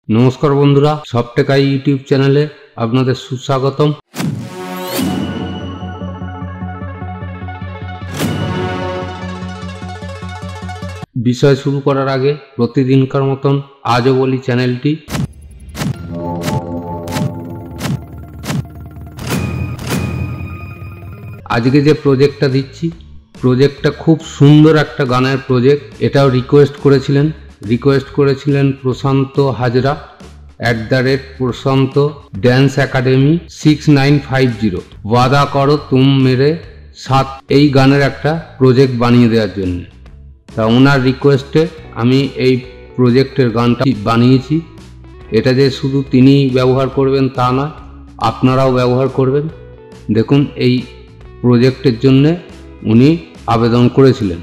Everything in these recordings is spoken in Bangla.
नमस्कार बंधुरा सबटेकाई यूट्यूब चैनले आपनादेर सुस्वागतम। विषय शुरू करार आगे प्रतिदिनकार मतन आजो बोली चैनलटी आजके जे प्रोजेक्टटा दिচ্ছি प्रोजेक्टटा खूब सुंदर एक गानेर प्रोजेक्ट। एटाও रिक्वेस्ट करेছিলেন प्रशांत हाजरा @प्रशांत डांस एकाडेमी 6950 वादा करो तुम मेरे साथ এই গানের একটা প্রজেক্ট বানিয়ে দেওয়ার জন্য। তা ওনার রিকোয়েস্টে আমি এই প্রজেক্টের গানটা বানিয়েছি। এটা যে শুধু তিনি ব্যবহার করবেন তা নয়, আপনারাও ব্যবহার করবেন। দেখুন এই প্রজেক্টের জন্য উনি আবেদন করেছিলেন।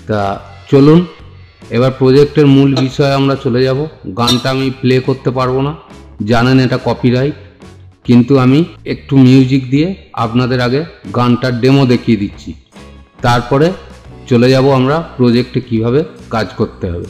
তা চলুন এবার প্রজেক্টের মূল বিষয়ে আমরা চলে যাব। গানটা আমি প্লে করতে পারবো না, জানেন এটা কপিরাইট, কিন্তু আমি একটু মিউজিক দিয়ে আপনাদের আগে গানটার ডেমো দেখিয়ে দিচ্ছি। তারপরে চলে যাব আমরা প্রজেক্টে কিভাবে কাজ করতে হবে।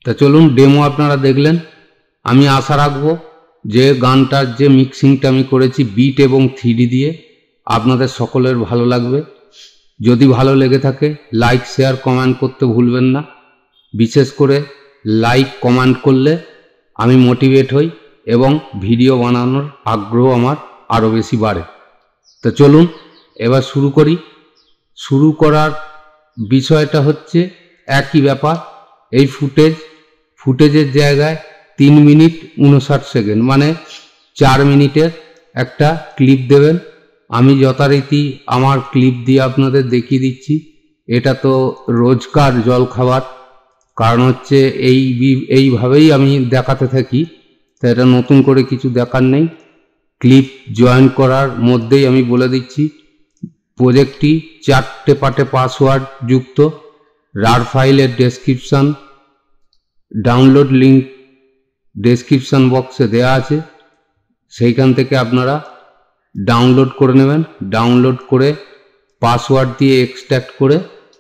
तो चलुन डेमो आपनारा देखलें। आमी आशा राखबो जे गानटार जे मिक्सिंगटा आमी करेछि बीट एवं 3D दिए आपनादेर सकलेर भालो लागबे। यदि भालो लेगे थाके लाइक शेयर कमेंट करते भूलबेन ना। विशेष करे लाइक कमेंट करले আমি মোটিভেট হই এবং ভিডিও বানানোর আগ্রহ আমার আরও বেশি বাড়ে। তো চলুন এবার শুরু করি। শুরু করার বিষয়টা হচ্ছে একই ব্যাপার। এই ফুটেজের জায়গায় 3 মিনিট 59 সেকেন্ড মানে 4 মিনিটের একটা ক্লিপ দেবেন। আমি যথারীতি আমার ক্লিপ দিয়ে আপনাদের দেখিয়ে দিচ্ছি। এটা তো রোজকার জলখাবার, কারণ হচ্ছে এইভাবেই আমি দেখাতে থাকি, তো এটা নতুন করে কিছু দেখার নেই। ক্লিপ জয়েন করার মধ্যেই আমি বলে দিচ্ছি, প্রজেক্টটি 4টে পার্টে পাসওয়ার্ড যুক্ত। রার ফাইলের ডেসক্রিপশান, ডাউনলোড লিঙ্ক ডেসক্রিপশান বক্সে দেওয়া আছে, সেইখান থেকে আপনারা ডাউনলোড করে নেবেন। ডাউনলোড করে পাসওয়ার্ড দিয়ে এক্সট্র্যাক্ট করে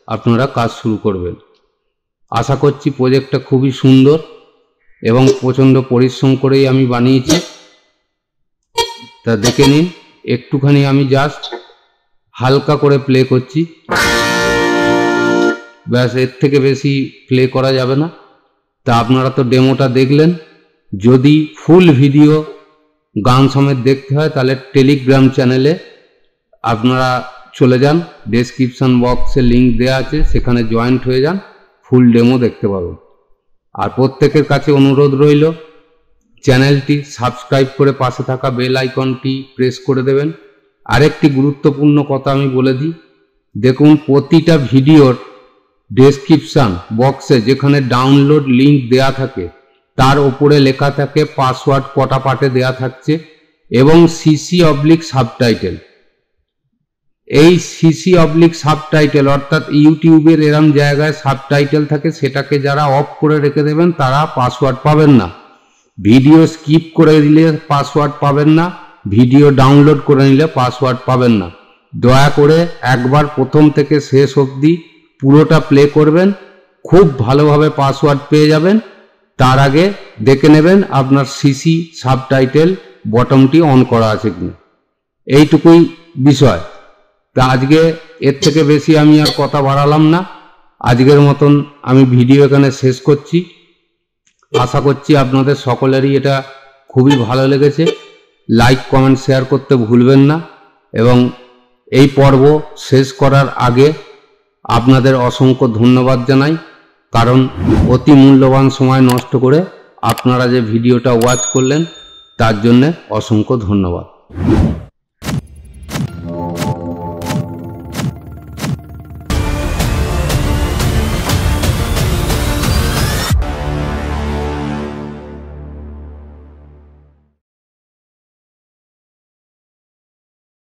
আপনারা কাজ শুরু করবেন। আশা করছি প্রজেক্টটা খুবই সুন্দর এবং প্রচণ্ড পরিশ্রম করেই আমি বানিয়েছি। তা দেখে নিন। একটুখানি আমি জাস্ট হালকা করে প্লে করছি, ব্যাস, এর থেকে বেশি প্লে করা যাবে না। তা আপনারা তো ডেমোটা দেখলেন। যদি ফুল ভিডিও গান সমেত দেখতে হয় তাহলে টেলিগ্রাম চ্যানেলে আপনারা চলে যান, ডেসক্রিপশান বক্সে লিঙ্ক দেওয়া আছে, সেখানে জয়েন্ট হয়ে যান, ফুল ডেমো দেখতে পাবেন। আর প্রত্যেকের কাছে অনুরোধ রইল, চ্যানেলটি সাবস্ক্রাইব করে পাশে থাকা বেল আইকনটি প্রেস করে দেবেন। আরেকটি গুরুত্বপূর্ণ কথা আমি বলে দিই, দেখুন প্রতিটা ভিডিওর ডেসক্রিপশান বক্সে যেখানে ডাউনলোড লিঙ্ক দেয়া থাকে তার ওপরে লেখা থাকে পাসওয়ার্ড কটা পার্টে দেয়া থাকছে এবং CC/সাবটাইটেল। এই CC/সাবটাইটেল অর্থাৎ ইউটিউবের এরম জায়গায় সাবটাইটেল থাকে, সেটাকে যারা অফ করে রেখে দেবেন তারা পাসওয়ার্ড পাবেন না। ভিডিও স্কিপ করে দিলে পাসওয়ার্ড পাবেন না, ভিডিও ডাউনলোড করে নিলে পাসওয়ার্ড পাবেন না। দয়া করে একবার প্রথম থেকে শেষ অবধি পুরোটা প্লে করবেন, খুব ভালোভাবে পাসওয়ার্ড পেয়ে যাবেন। তার আগে দেখে নেবেন আপনার CC/সাবটাইটেল বটমটি অন করা আছে কিনা, এইটুকুই বিষয়। তা আজকে এর থেকে বেশি আমি আর কথা বাড়ালাম না। আজকের মতন আমি ভিডিও এখানে শেষ করছি। আশা করছি আপনাদের সকলেরই এটা খুবই ভালো লেগেছে। লাইক, কমেন্ট, শেয়ার করতে ভুলবেন না। এবং এই পর্ব শেষ করার আগে আপনাদের অসংখ্য ধন্যবাদ জানাই, কারণ অতি মূল্যবান সময় নষ্ট করে আপনারা যে ভিডিওটা ওয়াচ করলেন তার জন্যে অসংখ্য ধন্যবাদ।